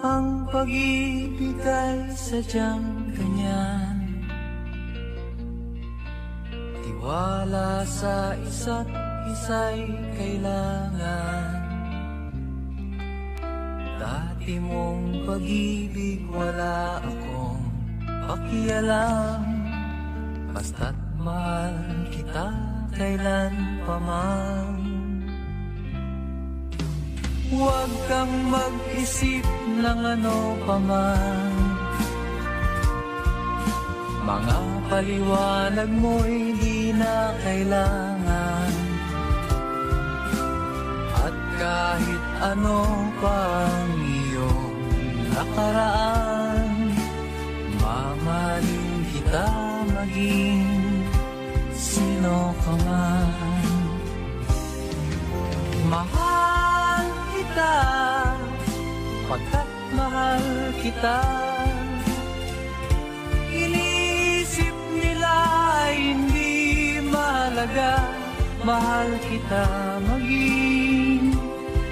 Ang pag-ibig ay sadyang ganyan, tiwala sa isa't isa'y kailangan. Dati mong pag-ibig wala akong pakialam, basta't mahal kita kailan pa man. Huwag kang mag-isip ng ano pa man, mga paliwanag mo'y di na kailangan. At kahit ano pa ang iyong nakaraan, mamahalin kita maging sino ka man. Mahal kita pagkat mahal kita. Inisip nila ay hindi mahalaga, mahal kita maging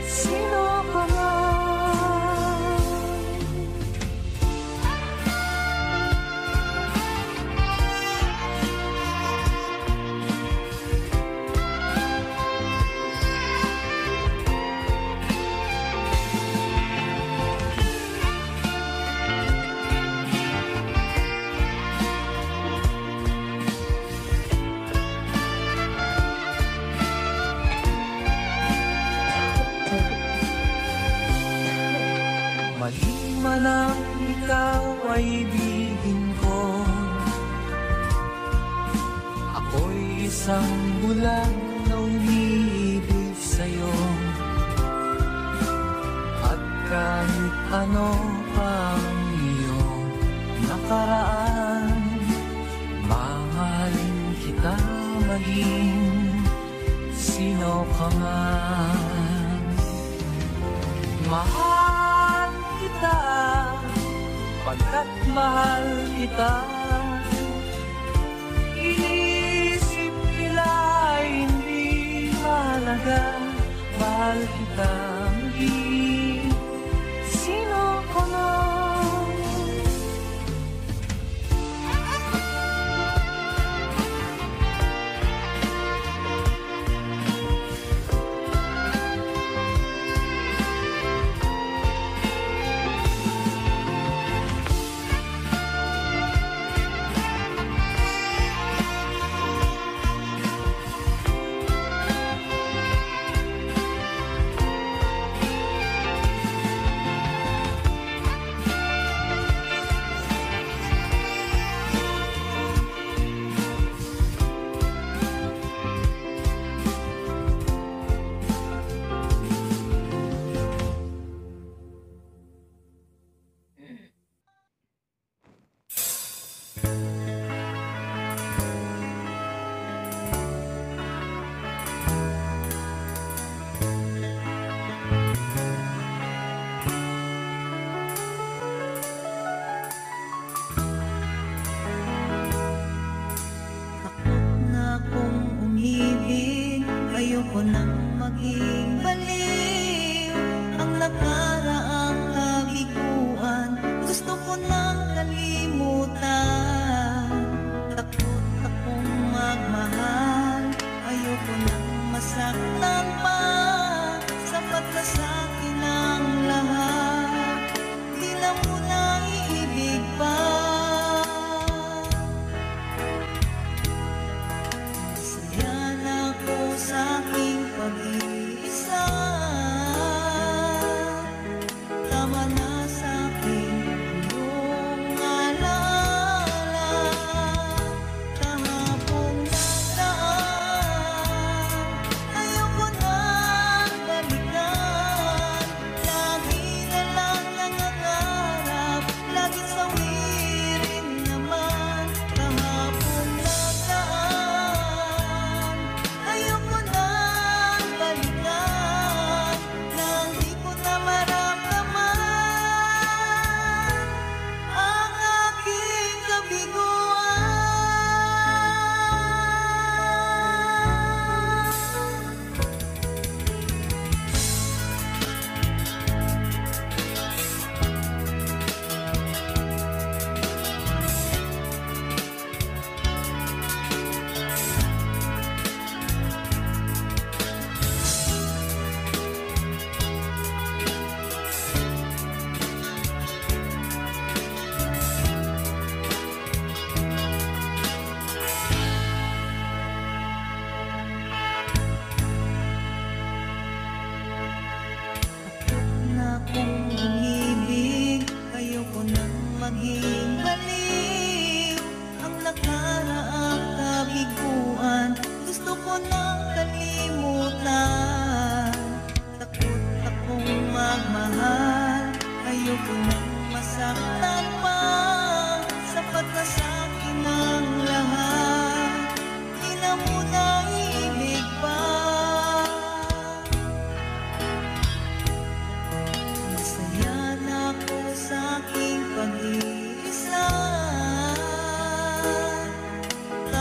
sino ka man. Manang ikaw ay ibigin ko, ako'y isang bulag na umiibig sa'yo. At kahit ano pa ang iyong nakaraan, mamahalin kita maging sino ka man. Mahal kita pagkat mahal kita. Inisip nila hindi mahalaga, mahal kita maging sino ka man. Ayoko nang maging baliw, ang nakaraang kabiguan gusto ko nang kalimutan. Takot akong magmahal, ayoko nang masaktan pa. Sapat na sa'kin ang lahat, di na muna iibig pa. Sa aking pag-iisa, tama na sa aking iyong alaala. Kahapong nagdaan, ayoko nang balikan. Lagi na lang nangangarap, lagi sawirin naman. Kahapong nagdaan, ayoko nang balikan, nang di ko na maramdaman ang aking kabiguan.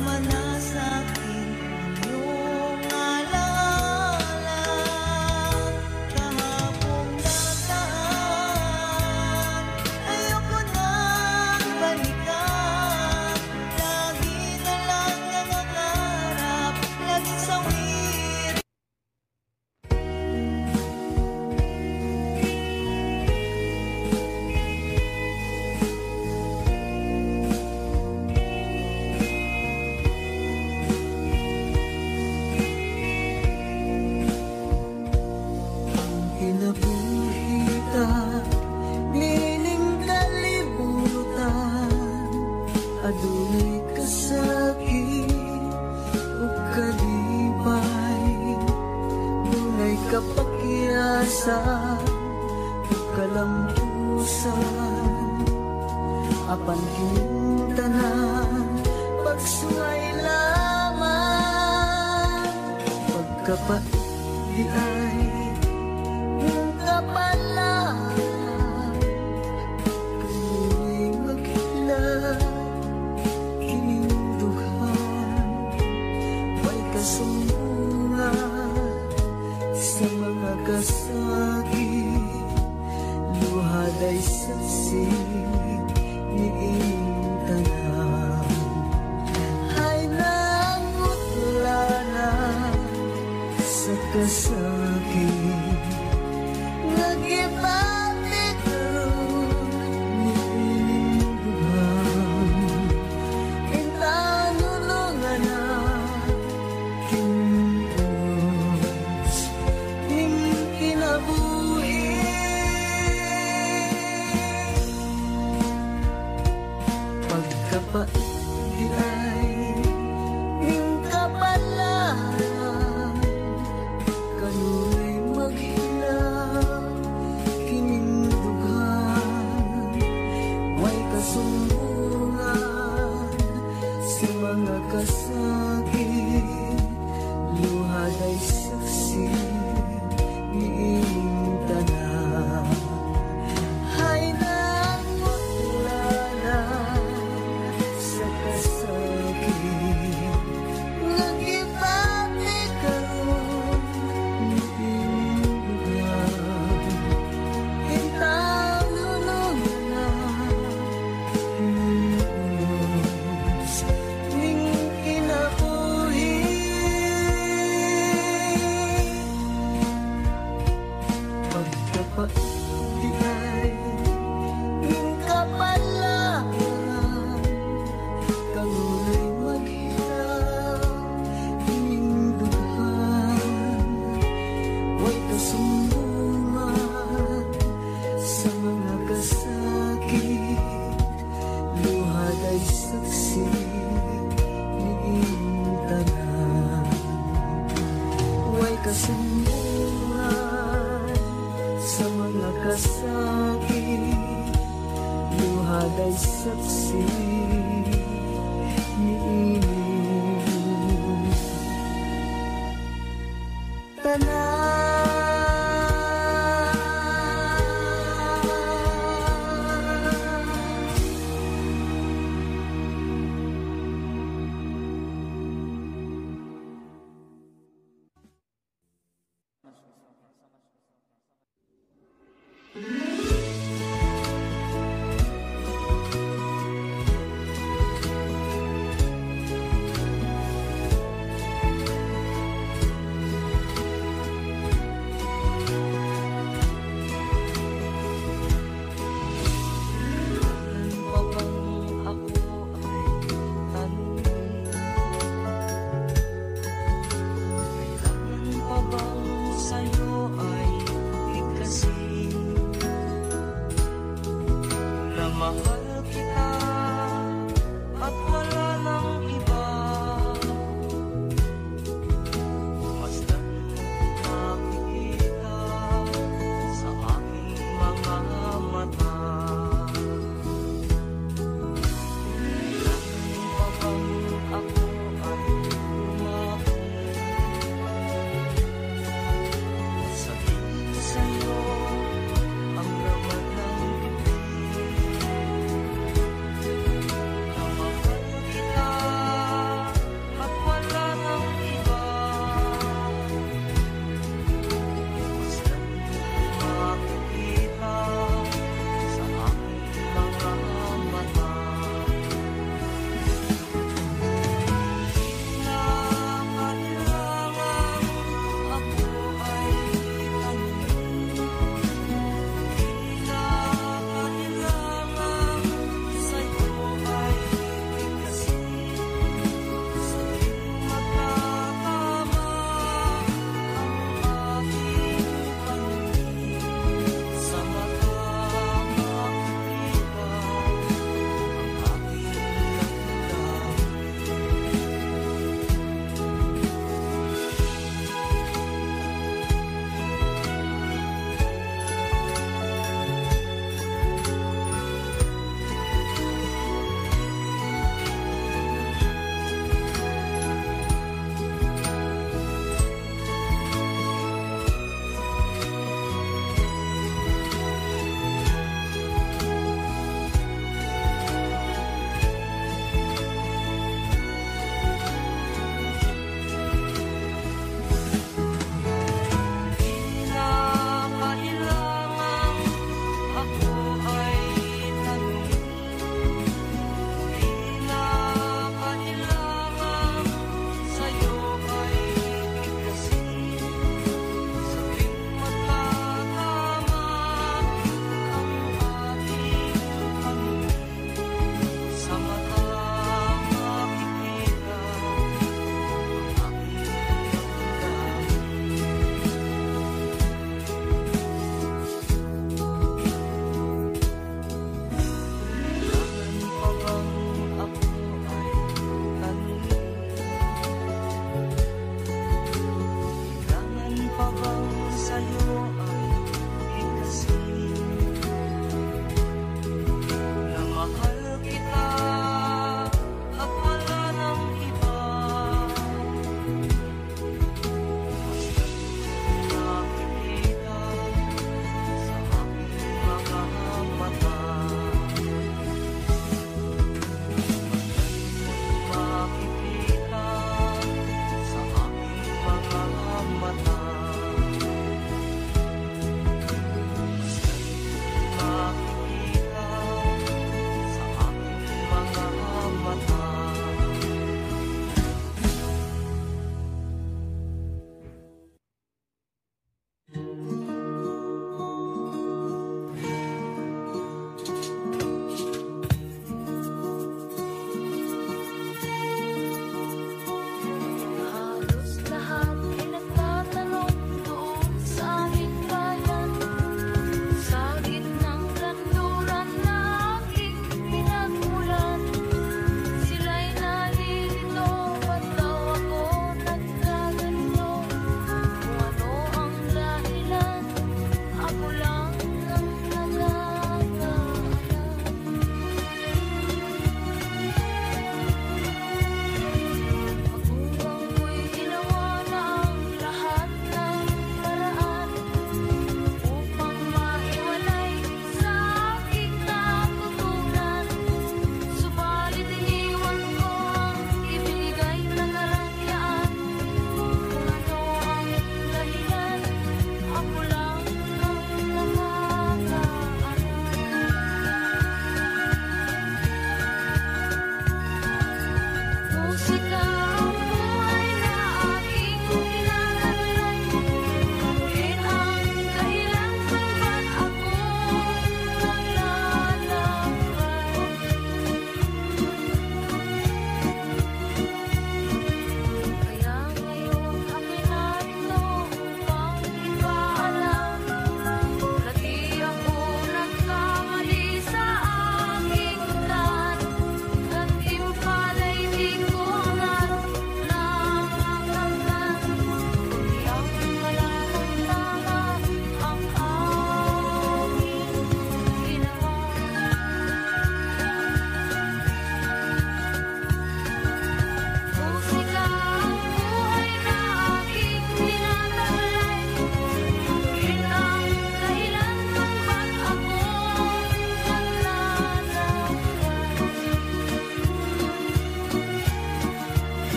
Sumama na sa'kin ang iyong alaala. Kahapong nakaraan, ayoko nang balikan. Lagi na lang nangangarap, laging sawir. Kinabuhitan, nining kalibutan, adunay kasakit o kalibay, dunay kapakyasa o kalampusan, apan kining tanan pagsungay lamang, pagkapat di ay yung kapalaan, kanu'y maghilang kininduhan, may kasumbungan sa mga kasakit, luhad ay saksi ni iyong tanan. Ay nangutla na sa kasakit, nag-ibati karoon ni ininduhan, intanulungan na kinuos ning kinabuhi. Pagkapati ay ning kapalaan, kanu'y maghilang kinindugan, may kasumbungan sa mga kasakit, luhad ay saksi ni iyong tanan. Ay nangutla na sa kasakit, nag-ibati karoon ni inindugan, intanulungan na kinuos ning kinabuhi. Pagkapati ay ning kapalaan, kanu'y maghilang kininduhan, may kasumbungan sa mga kasakit, luhad ay saksi ni iyong tanan. May kasumbungan sa mga kasakit, luhad ay saksi ni iyong tanan.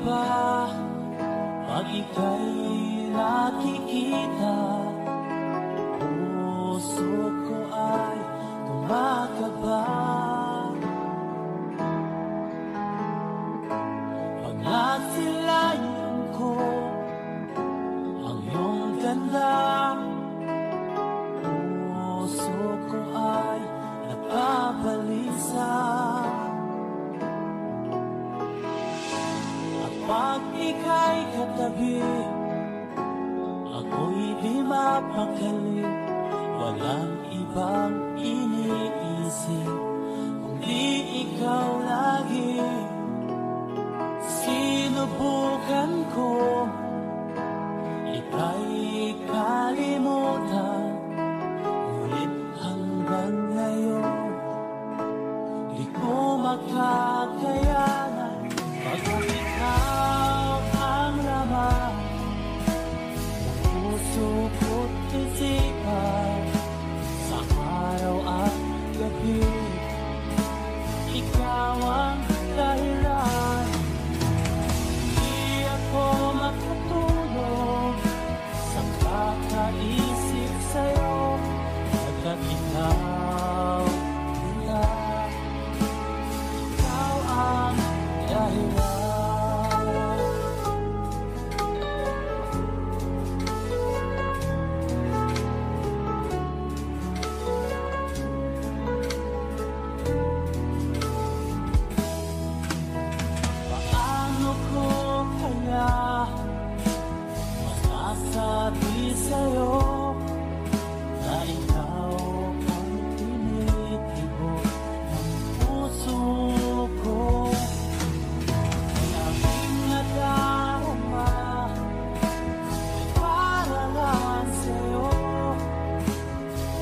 ba pag ika'y nakikita? Puso ko ay kumakaba pag nasilayan ko ang iyong ganda. Puso ko ay napabalisa. Pag ika'y katabi, ako'y di mapakali. Walang ibang iniisip, kundi ikaw lagi. Sinubukan ko, ika'y kalimutan. Ngunit hanggang ngayon, di ko makakayanan. Pagkat ikaw ang laman ng puso ko't isipan, sa araw at gabi, ikaw ang dahilan. Di ako makatulog sa kakaisip sa'yo, pagkat ikaw ang dahilan. Paano ko kaya masasabi sa'yo na ikaw ang tinitibok ng puso ko? Ang aking nadarama ay para lang sa'yo.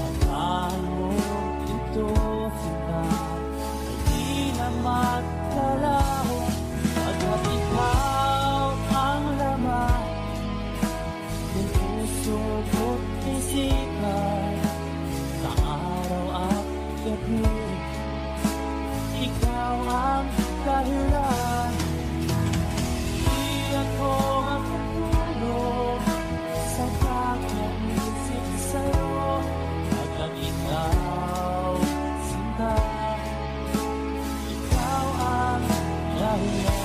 Akala mo ito sila ay di na magkalaho. Pagkat ikaw ang laman ng puso ko't isipan, sa araw at gabi, ikaw ang dahilan. Di ako makatulog sa kakaisip sa'yo, pagkat ikaw sinta, ikaw ang dahilan.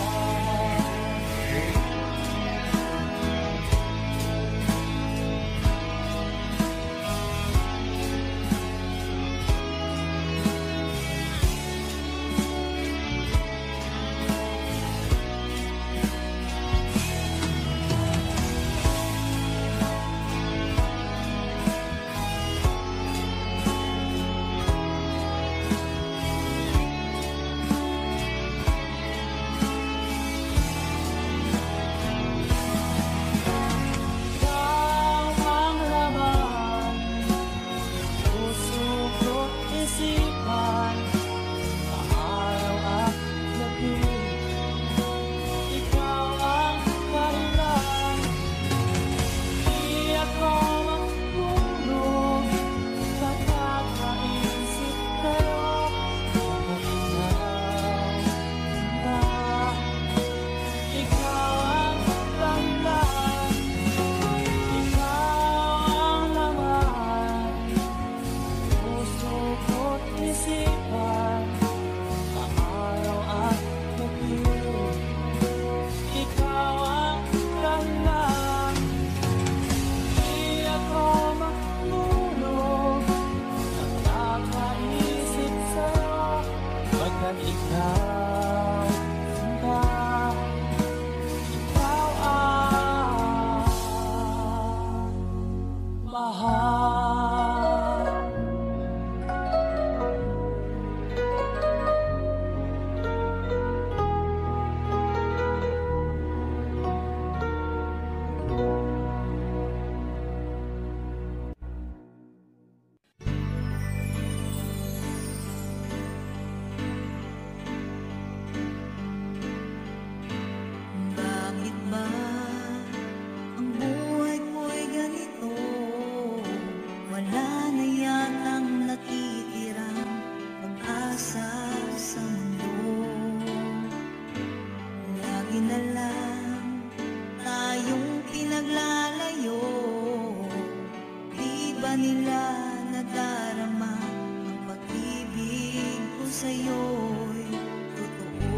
sa'yo'y totoo.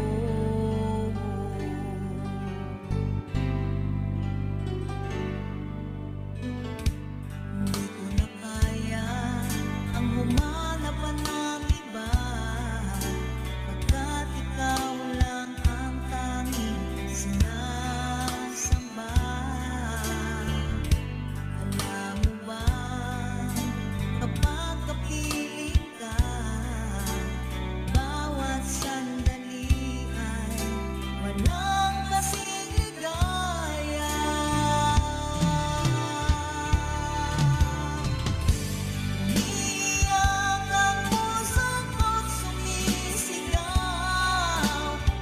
Hindi ko na kaya ang humanap pa ng iba, pagkat ikaw lang ang tanging sinasamba. Alam mo ba, kapag kapiling ka, bawat sandali ay walang kasing ligaya. Umiiyak ang puso ko't sumisigaw,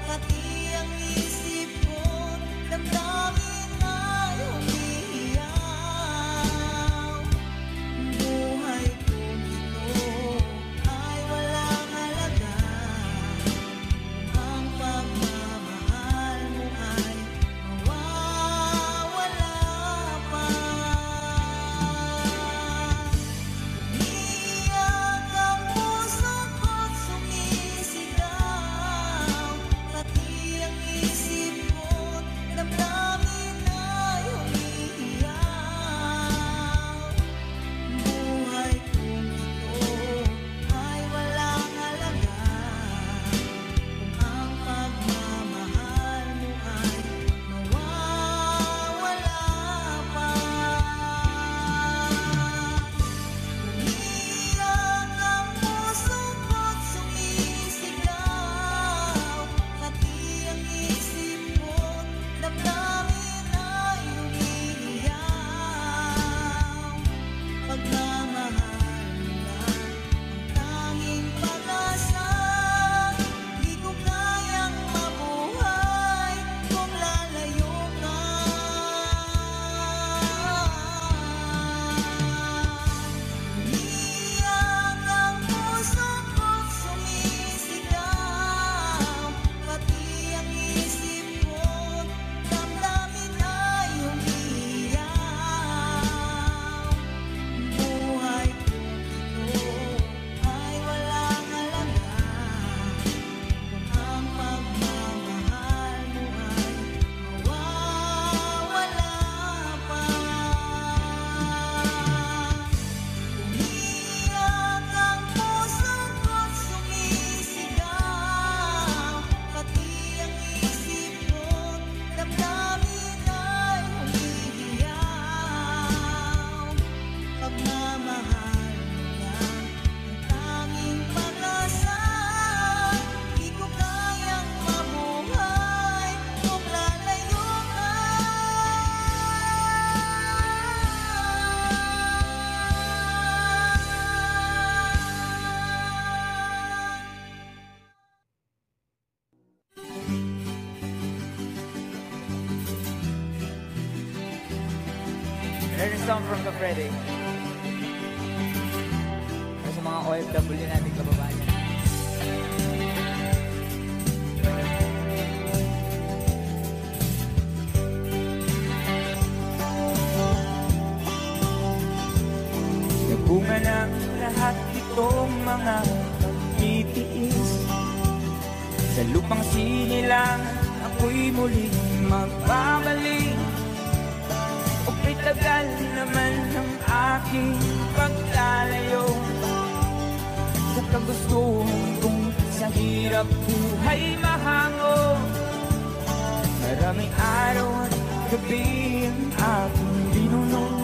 pati ang isip ko't damdamin ay umiiyaw. Buhay kong ito ay walang halaga, ang pagmamahal mo ay mawawala pa. Umiiyak ang puso ko't sumisigaw, pati ang isip ko't damdamin ay umiiyaw. Buhay kong ito ay walang halaga, kung ang pagmamahal mo ay mawawala pa. Umiiyak ang puso ko't sumisigaw, pati ang isip ko't damdamin ay umiiyaw. Pagmamahal mo lang ang tanging pag-asa, di ko kayang mabuhay kung lalayo ka. Umiiyak ang puso ko't sumisigaw, pati ang isip ko't damdamin ay umiiyaw. Buhay kong ito ay walang halaga, kung ang pagmamahal mo ay mawawala pa. Umiiyak ang puso ko't sumisigaw, pati ang isip ko't damdamin ay umiiyaw. Pagmamahal mo lang ang tanging pag-asa, di ko kayang mabuhay kung lalayo ka. There's a song from the Freddy. Sa mga OFW natin kababayan. Nagbunga ng lahat itong mga pagtitiis, sa lupang sinilangan ako'y muling magbabalik. Ok'y tagal naman ng aking paglalayo sa kagustuhan kong sa hirap buhay mahango. Maraming araw at gabi ang aking binunod,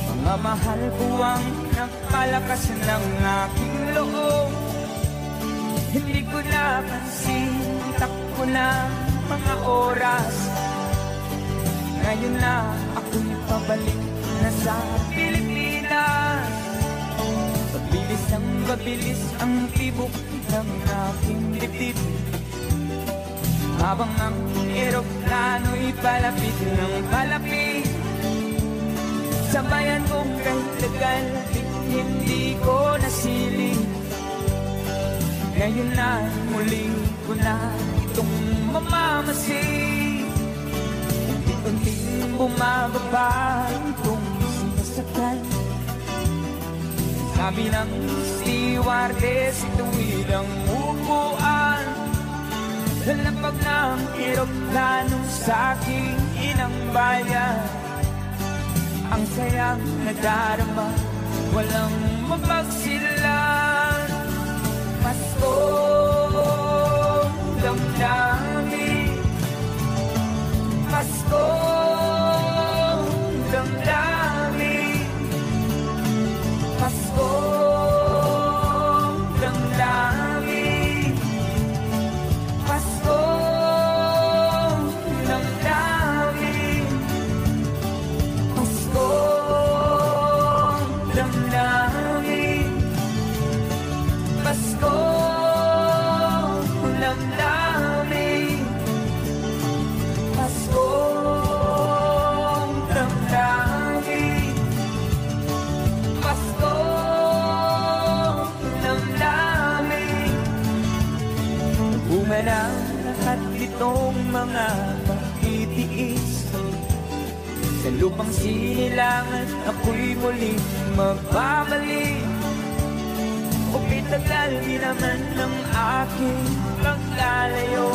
mga mahal ko ang nagpalakas ng aking loob. Hindi ko napansin, takbo na mga oras, ngayon na ako'y pabalik na sa Pilipinas. Pabilis ang pabilis ang tibok ng aking dibdib, habang ang eroplano'y palapit ng palapit. Sa bayan kong kahit tagal, hindi ko nasilip, ngayon na muli ko na itong mamamasid. Unting bumababa itong sinasaktan, Sabi ng stewardess, ituwid ang upuan. Lalapag ng eroplano sa aking inang bayan. Ang sayang nadarama, walang mapagsilan. Pasko, damdamin. Pasko, damdamin. Pasko, damdamin. Pasko, damdamin. Pasko, damdamin. Pasko, damdamin. Pasko, damdamin. Pasko, damdamin. Bunga ng lahat itong mga pagtitiis. Sa lupang sinilangan, ako'y muling magbabalik. O pitagal din naman ng aking paglalayo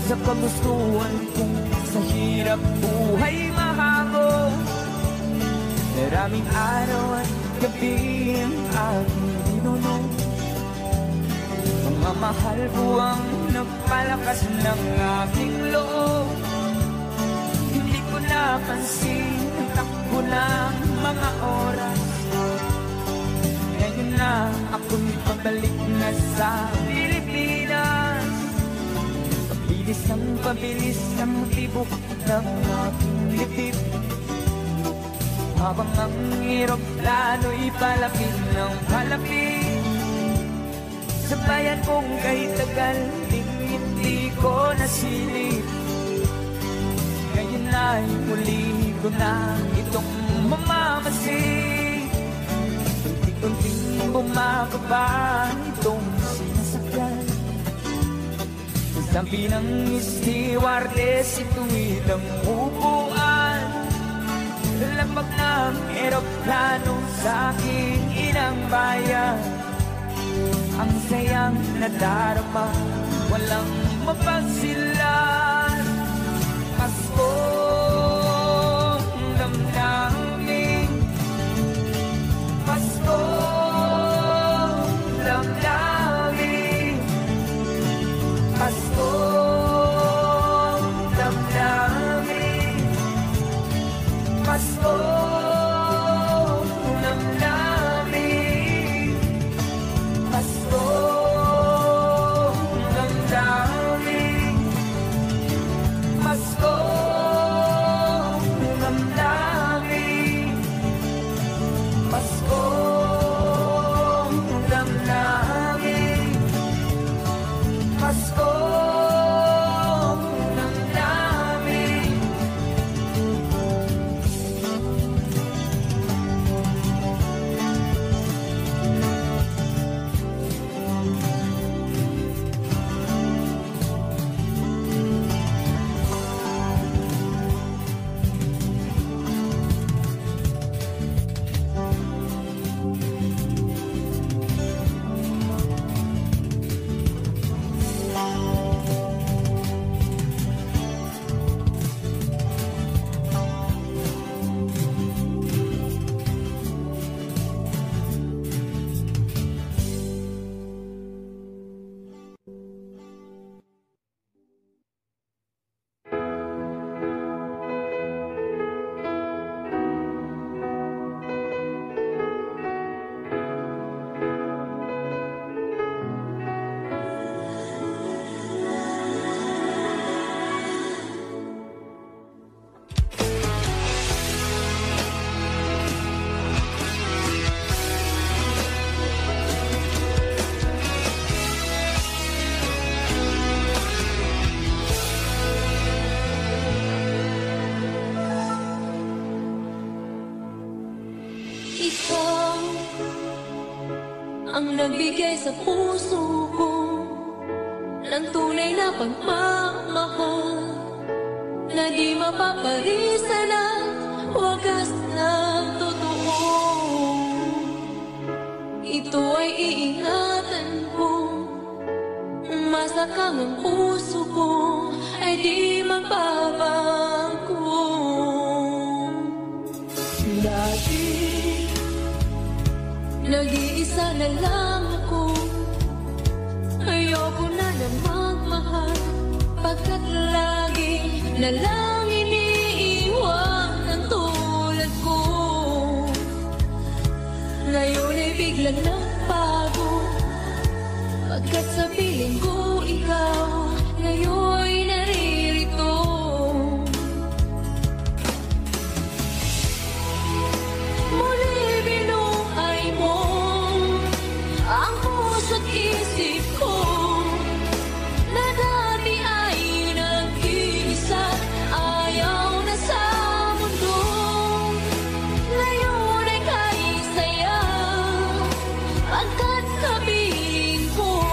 sa kagustuhan kong sa hirap buhay mahango. Maraming araw at gabi ang aking binunong. Mga mahal buwang nagpalakas ng aking loob. Hindi ko napansin ang takbo ng mga oras. Ngayon na ako'y pabalik na sa Pilipinas. Pabilis ang tibok ng aking lipid. Habang ang eroplano'y palapit ng palapit. Sa bayan kong kay tagal, hindi ko nasilip. Ngayon ay muli ko na itong mamamasid. Unti-unting bumababa itong sinasakyan. Sabi ng stewardess, ituwid ang upuan. Lalapag ng eroplano sa aking inang bayan. Ang sayang nadarama, walang mapagsilan. Pasko, damdamin. Pasko, damdamin. Pasko, damdamin. Pasko, damdamin. Pasko, damdamin. Pasko, damdamin. Pasko, damdamin. Pasko, damdamin. Ikaw ang nagbigay sa puso ko ng tunay na pagmamahal na di mapaparisan at wagas ng totoo. ito ay iingatan ko. Umasa kang ang puso ko ay di magbabago. Dati nag-iisa na lang ako. Ayoko na na magmahal, pagkat lagi na lang iniiwan ang tulad ko. Ngayon ay biglang nagbago, pagkat sa piling ko ikaw ngayon naririto. Muli binuhay mo ang puso't isip ko, na dati ay nag-iisa, ayaw na sa mundo. Ngayon ay kahit saya, pagkat kapiling ko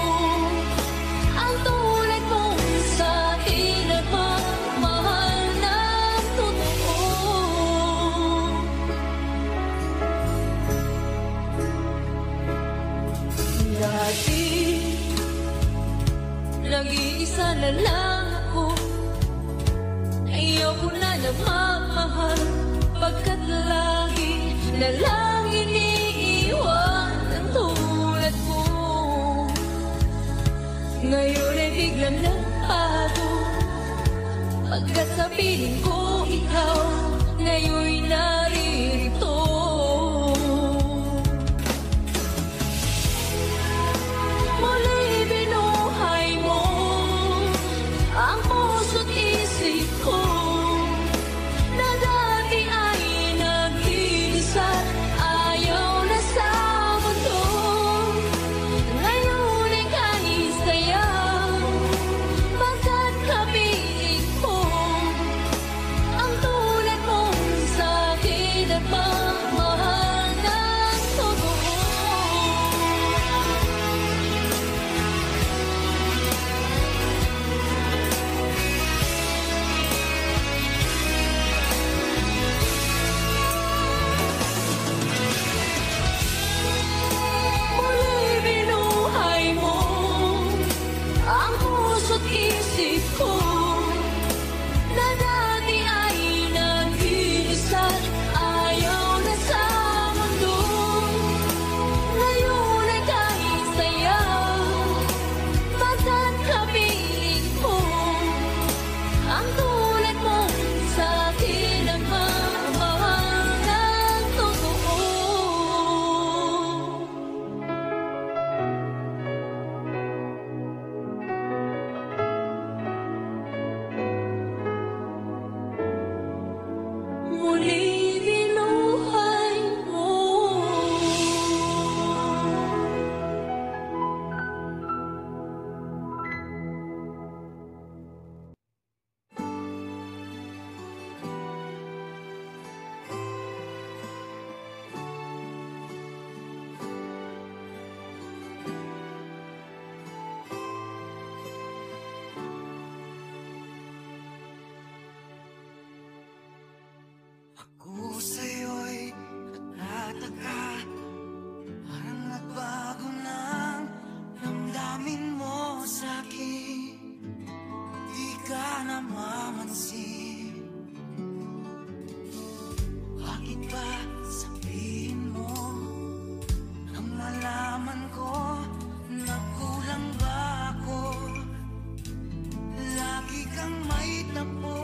ang tulad mong sa akin at magmahal ng totoo. Dati Nag-iisa na lang ako. Ayoko na na magmahal, pagkat lagi na lang iniiwan ang tulad ko. Ngayon ay biglang nagbago, pagkat sa piling ko ikaw ngayon naririto. Muli binuhay mo ang puso't isip ko, na dati ay nag-iisa, ayaw na sa mundo. Ngayon ay kahit saya, pagkat kapiling ko ang tulad mong sa akin at magmahal ng totoo. Muli binuhay mo ang puso't isip ko, na dati ay nag-iisa, ayaw na sa mundo. Ngayon ay kahit saya, pagkat kapiling ko ang tulad mong sa akin ang magmahal ng totoo. Muli binuhay mo. Ako sa'yo'y nagtataka, parang nagbago ng damdamin mo sa'kin. Di ka namamansin, bakit ba sabihin mo nang malaman ko na kulang ba ako? Lagi kang may tapo,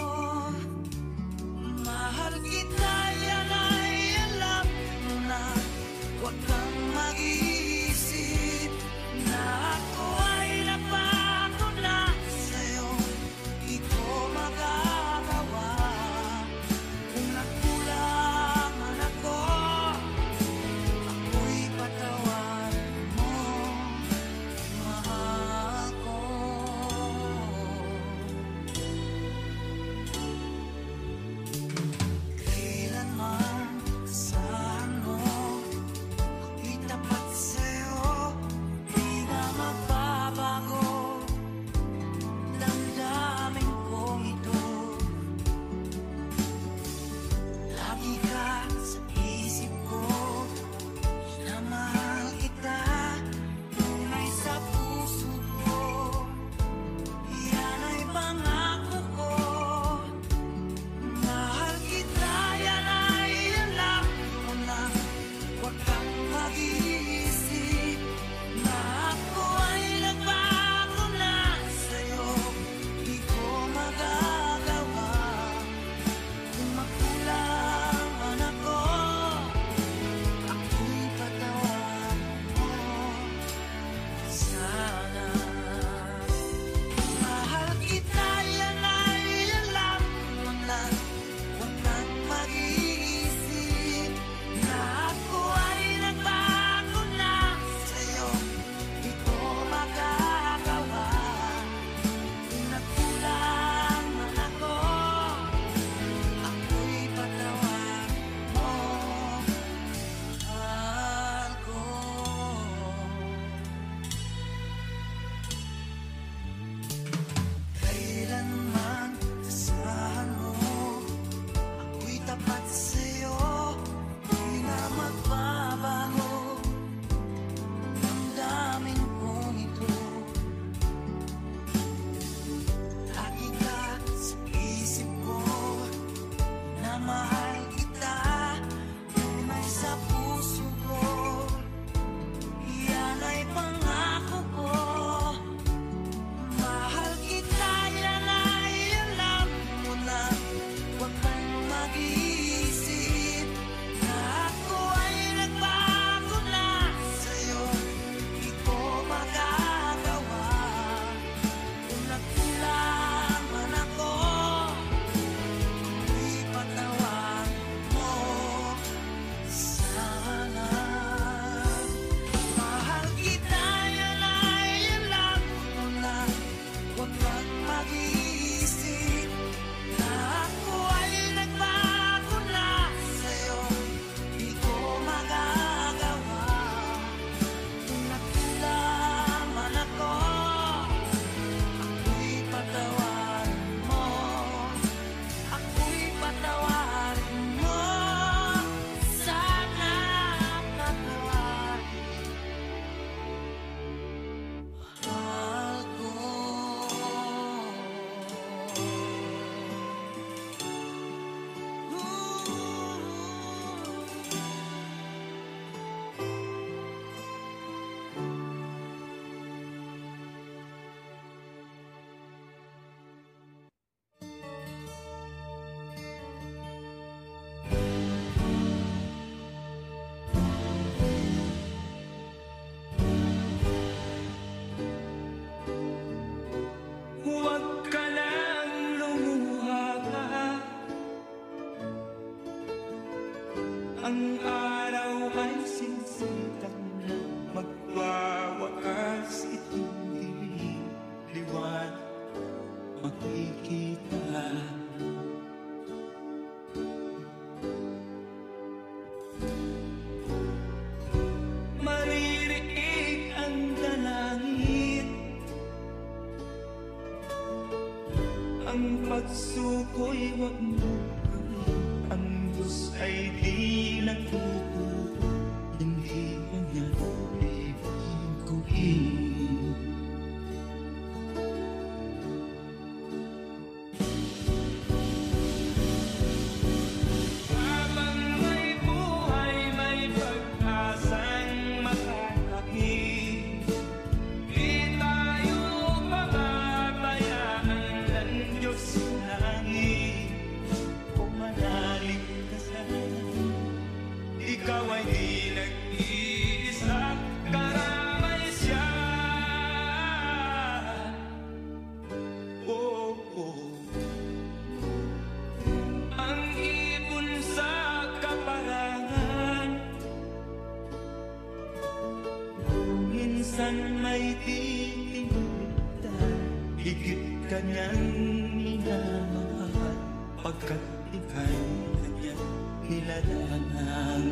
mahal kita, yan ay alam mo na. Huwag kang mag-iisip na ako ay napako na sa'yo. Di ko magagawa pagsuko'y wag mo ang Diyos ay di nagtututo, hindi kanya ibigkuhin. Habang may buhay, may pag-asang makakakit. Di tayo pababayaan ng Diyos sa langit. Kung manalig ka sana, Ikaw ay di nag-iisa, karamay siya. oh, oh. Ang ibon sa kaparangan, Minsan may titinda, higit kanyang minamahal, pagkat ika'y kanyang nilalangan.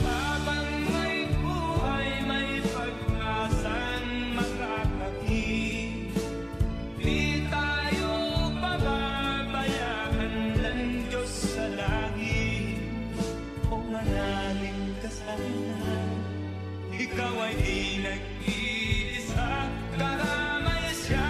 habang may buhay, may pag-asang makakakit. Di tayo pababayaan ng Diyos sa langit. Kung manalig ka sana, Ikaw ay di nag-iisa, karamay siya.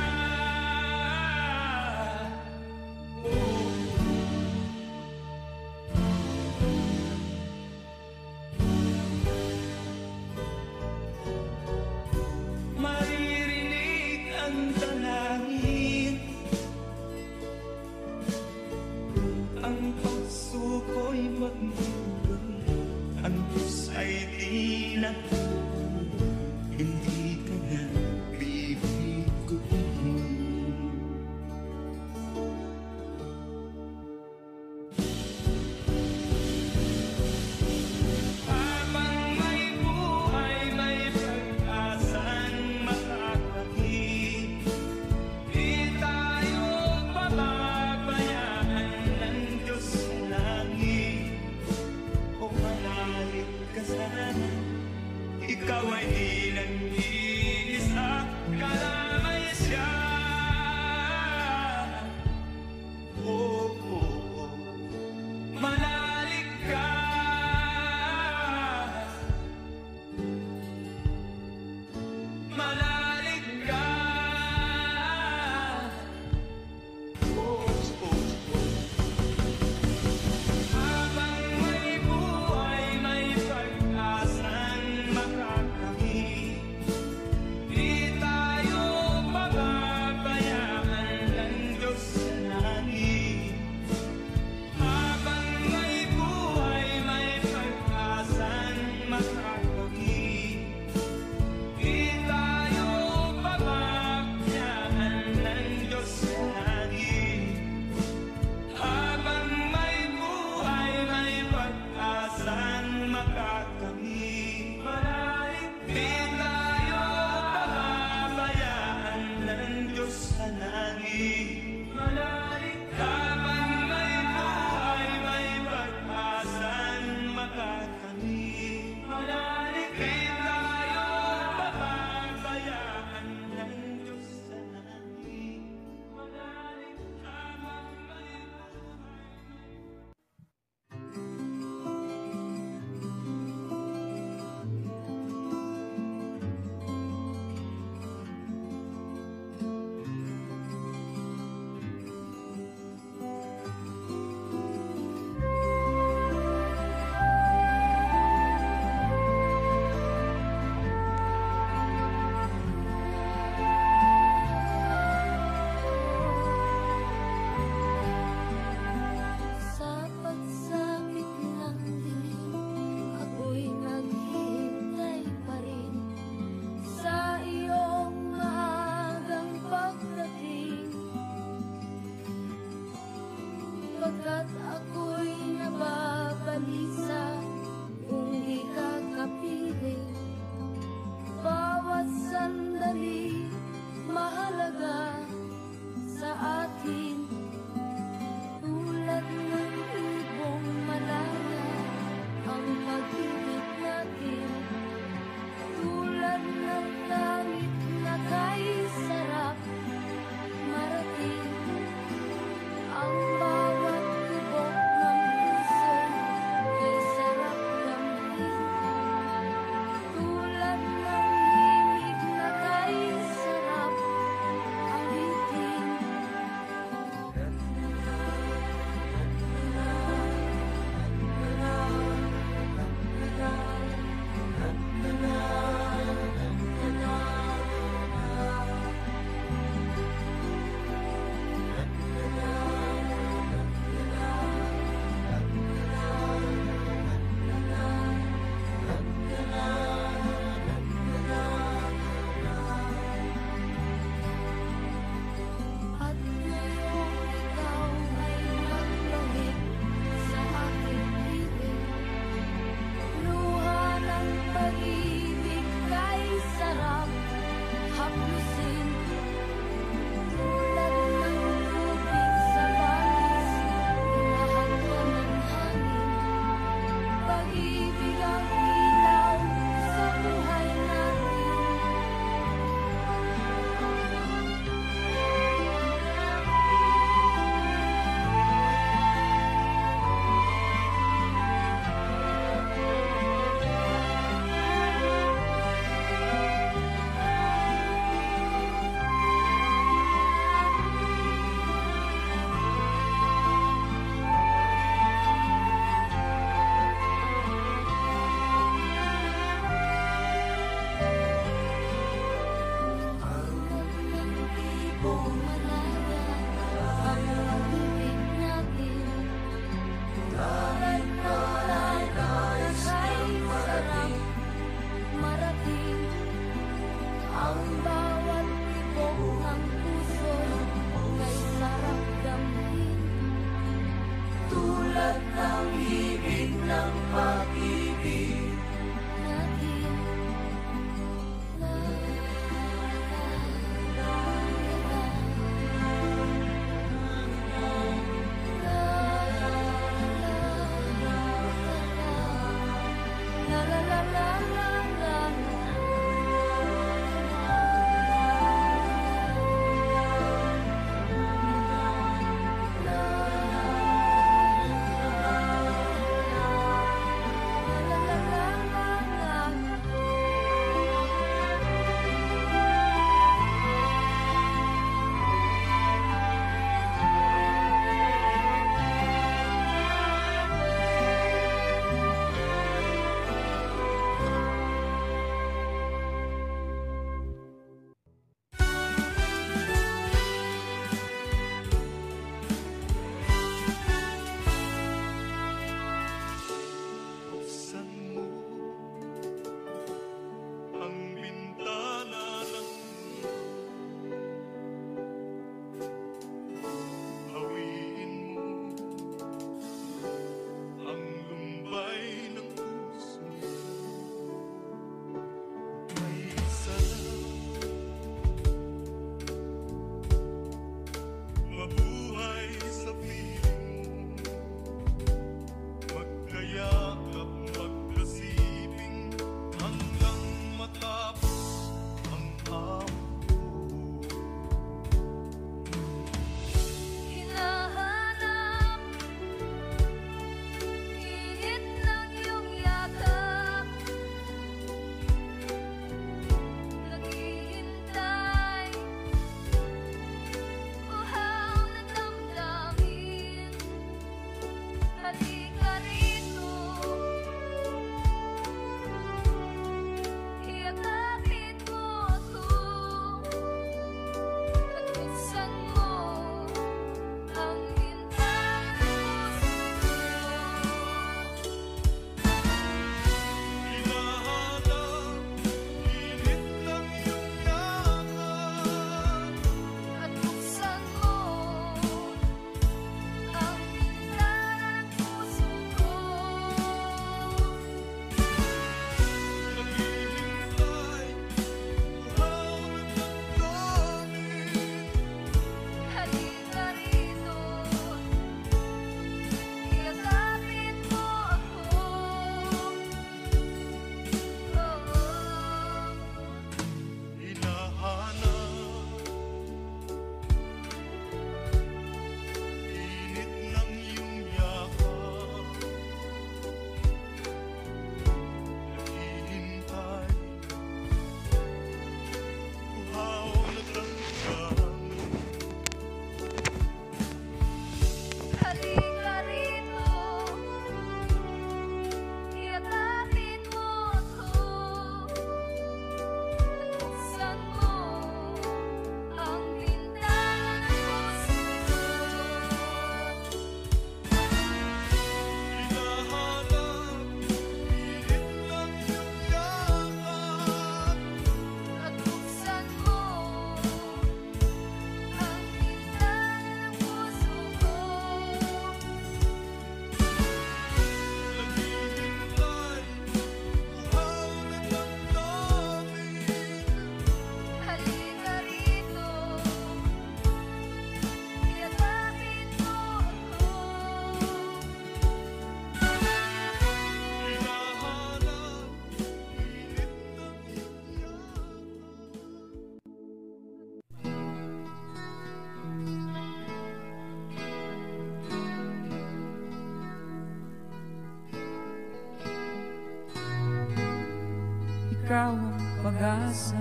ikaw ang pag-asa,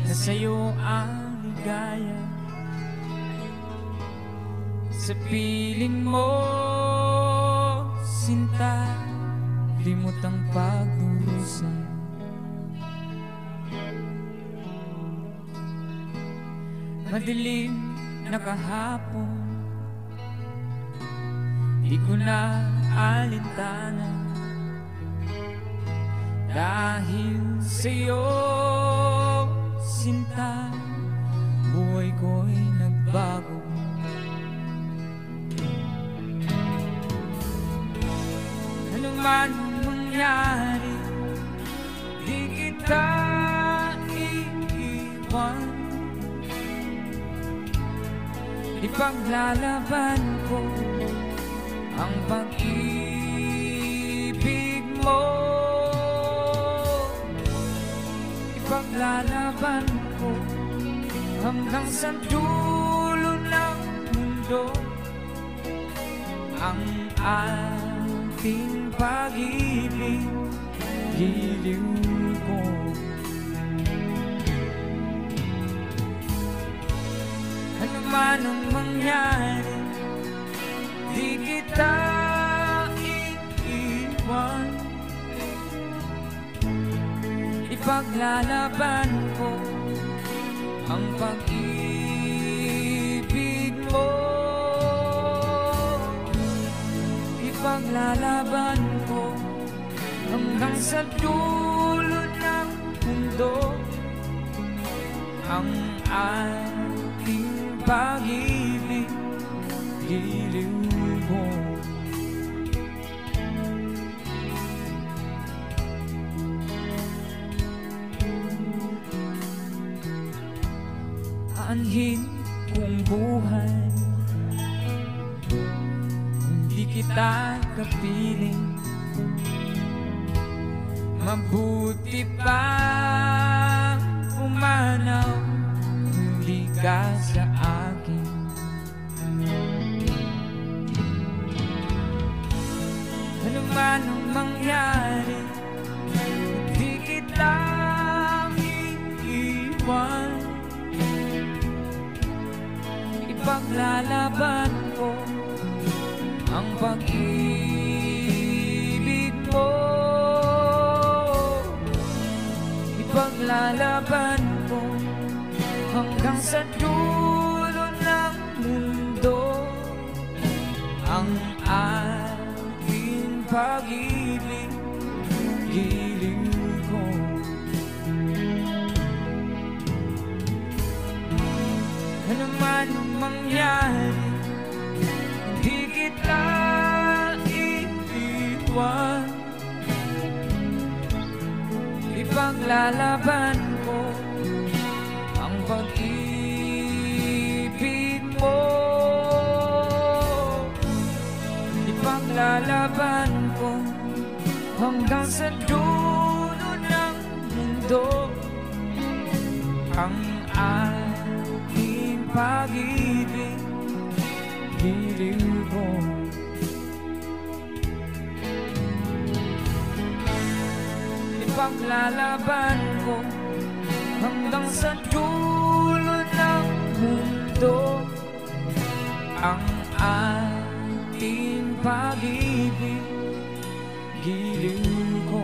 na sa'yo ang ligaya. Sa piling mo, sinta, limot ang pagdurusa. Madilim na kahapon, di ko na alintana, dahil sa'yo, sinta, buhay ko'y nagbago. Ano man mangyari, di kita iiwan. Ipaglalaban ko ang pag-ibig mo. Ipaglalaban ko hanggang sa dulo ng mundo ang ating pag-ibig, giliw ko. Ano man ang mangyari, di kita iiwan. Ipaglalaban ko ang pag-ibig mo. Ipaglalaban ko hanggang sa dulo ng mundo ang ating pag-ibig, giliw ko. Aanhin kong buhay, hindi kita kapiling. Mabuti pa umanaw, hindi ka sa akin. Ano man ang mangyari, di kita iiwan. Ipaglalaban ko ang pag-ibig mo. Ipaglalaban ko hanggang sa dulo ng mundo ang ating pag-ibig, giliw ko. Ano man ang mangyari, di kita iiwan. Ipaglalaban ko ang pag-ibig mo. Ipaglalaban ko hanggang sa dulo ng mundo ang ating pag-ibig, giliw ko. Ipaglalaban ko hanggang sa dulo ng mundo ang ating pag-ibig, giliw ko.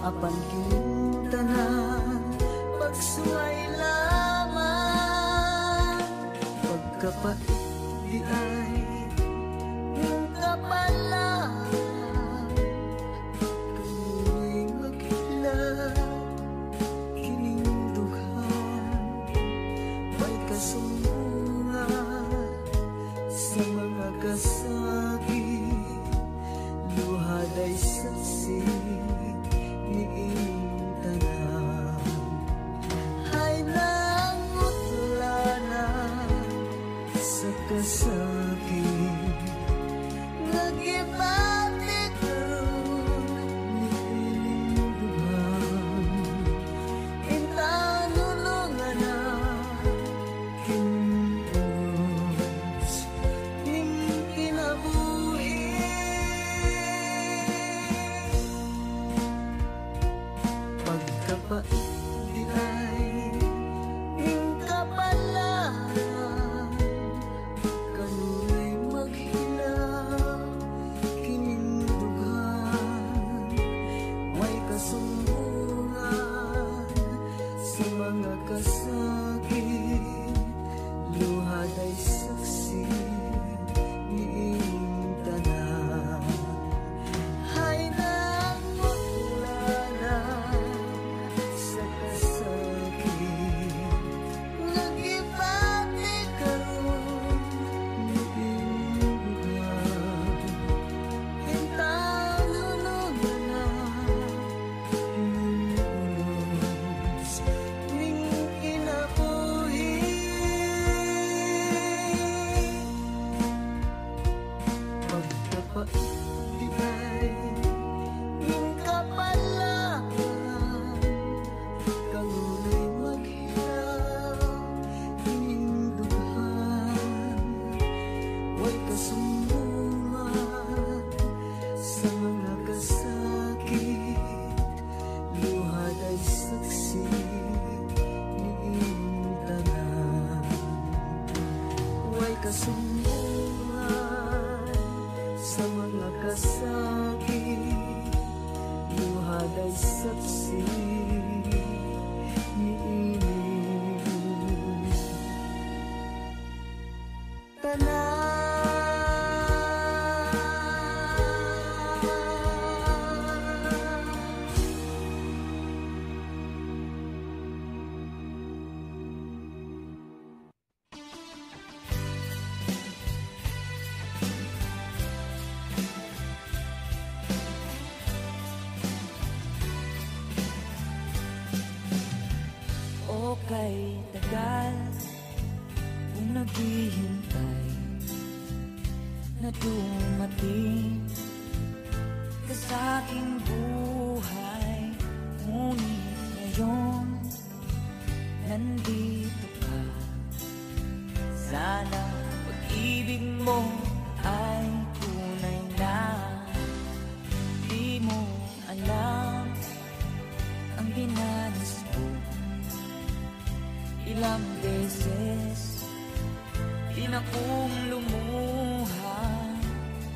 Apan kintanan pagsuway lamang, pagkapait di ay yung kapalan. sa mga kasakit, luhad ay saksi ni iyong tanan. Hay nangutulanan sa kasakit, nagibati karon ni pilinduhan. Intanulungan na kinuos ning kinabuhi. Pagkapait di ay ning kapalaran, kanu'y maghilang kining dugan. Way kasumbungan sa mga kasakit, luhad ay saksi ni iyong tanan. Hay nangutulanan sa kasakit, nagibati karon ni iyong dugan. Intanulungan na kinuos ning kinabuhi. Pagkapait di ay ning kapalaran, kanu'y maghilang kining dugan. Way kasumbungan sa mga kasakit, luhad ay saksi ni iyong tanan. Way kasumbungan sa mga kasakit, luhad ay saksi ni iyong tanan. O kay tagal kung naghihintay na dumating ka sa aking buhay, ngunit ngayon nandito ka. Sana pag-ibig mo ay tunay na. Di mo alam ang dinanas ko. Ilang beses di na kong lumuha,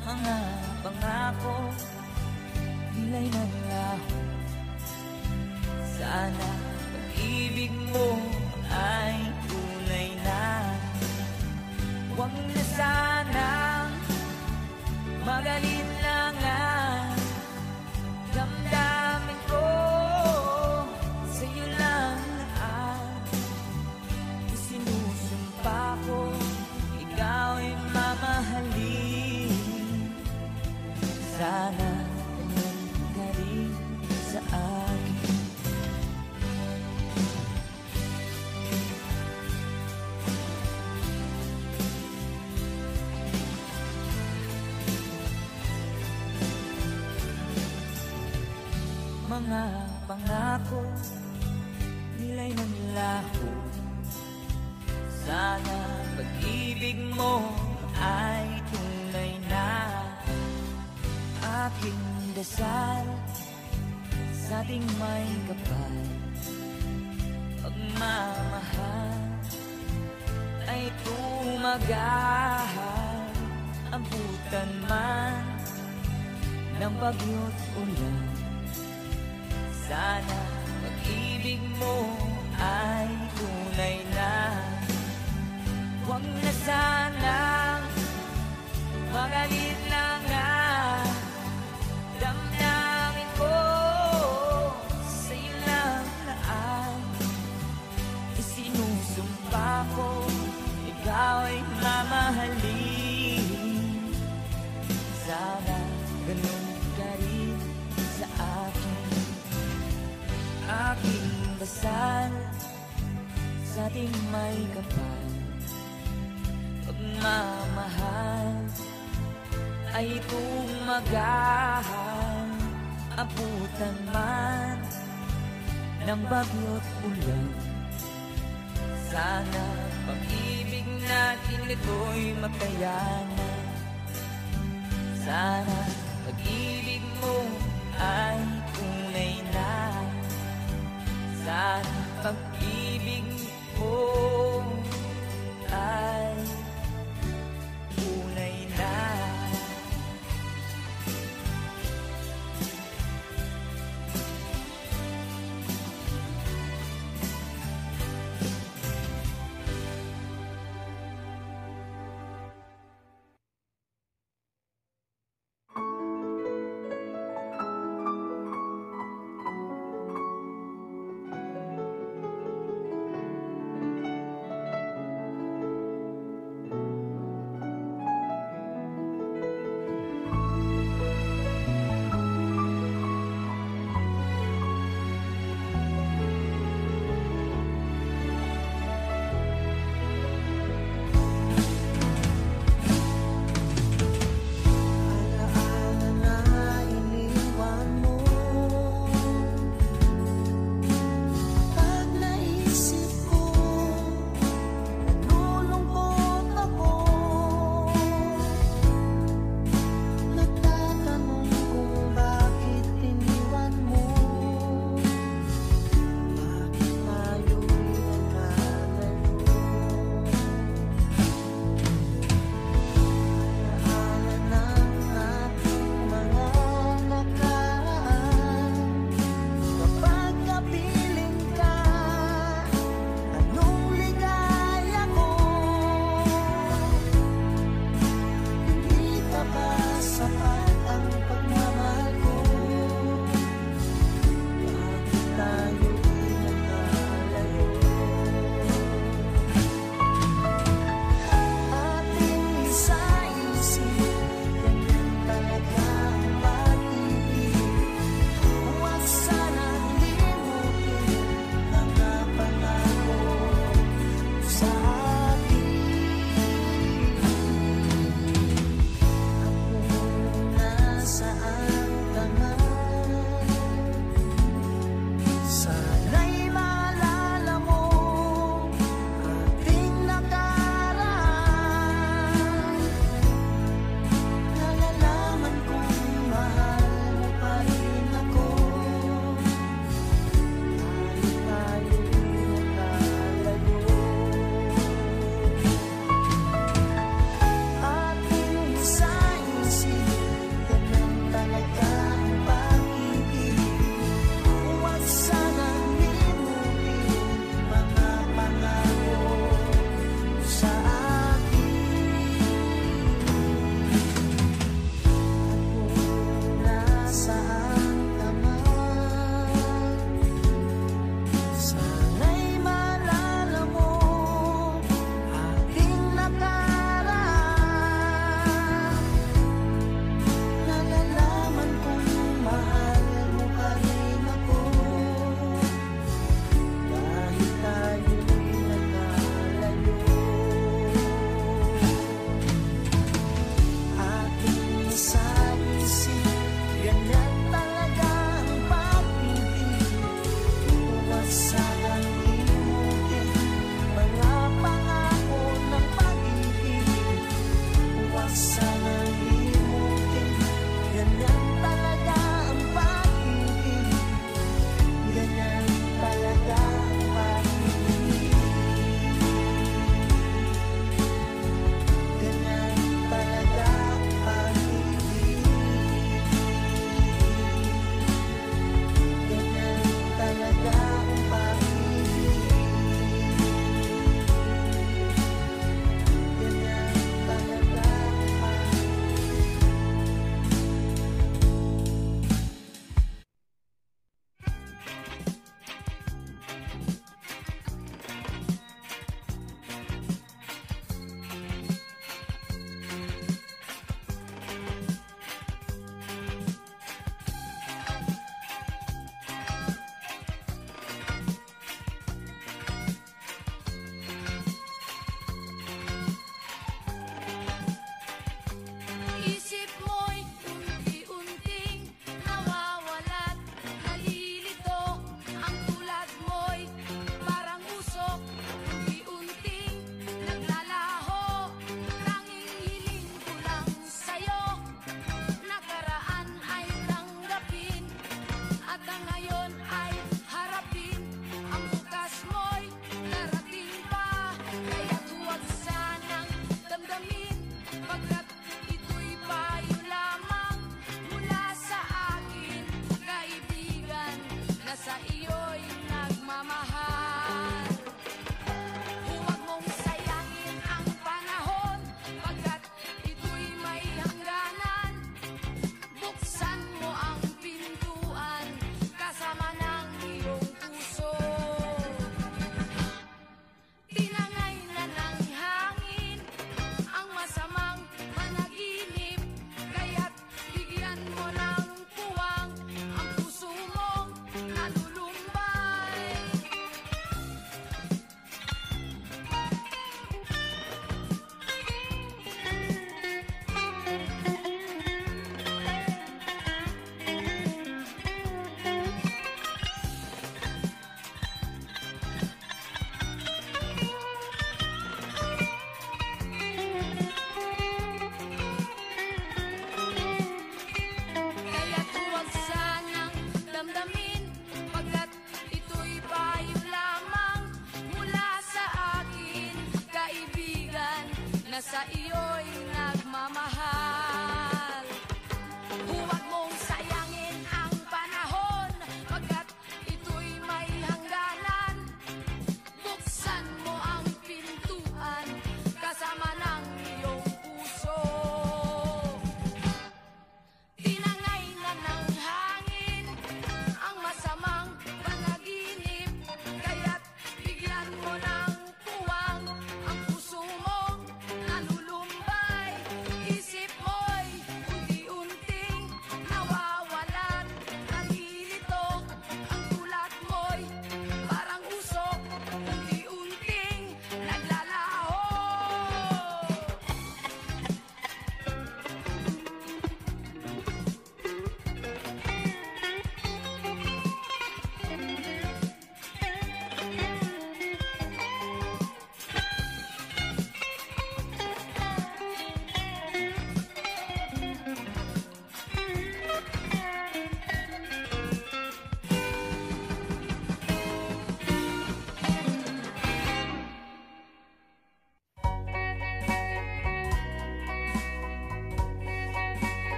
mga pangako nila'y nanglaho. Sana pag-ibig mo ay tunay na. Huwag na sanang magalit lang ang damdamin ko. Sa'yo lang ang isinusumpa ko, ikaw ay mamahalin. Sana ganyan ka rin sa akin. Mga pangako nila'y nanlaho. Sana pag-ibig mo ay tunay na. Aking dasal sa ating may kapal, pagmamahal ay tumagahal. Abutan man ng bagyo't ulan, sana pag-ibig mo ay tunay na. Huwag na sanang magalit lang ang damdamin ko. Sa'yo lang na ang isinusumpa ko, ikaw ay mamahalin. ganun ka rin sa akin. Aking dasal sa ating may kapal, pagmamahal ay tumagahan. Abutan man ng bagyo't ulan, sana pag-ibig natin ito'y makayanan. Sana pag-ibig mo ay tunay na. Sana pag-ibig mo ay tunay na.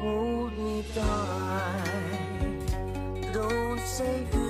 hold me tight. Don't say goodbye.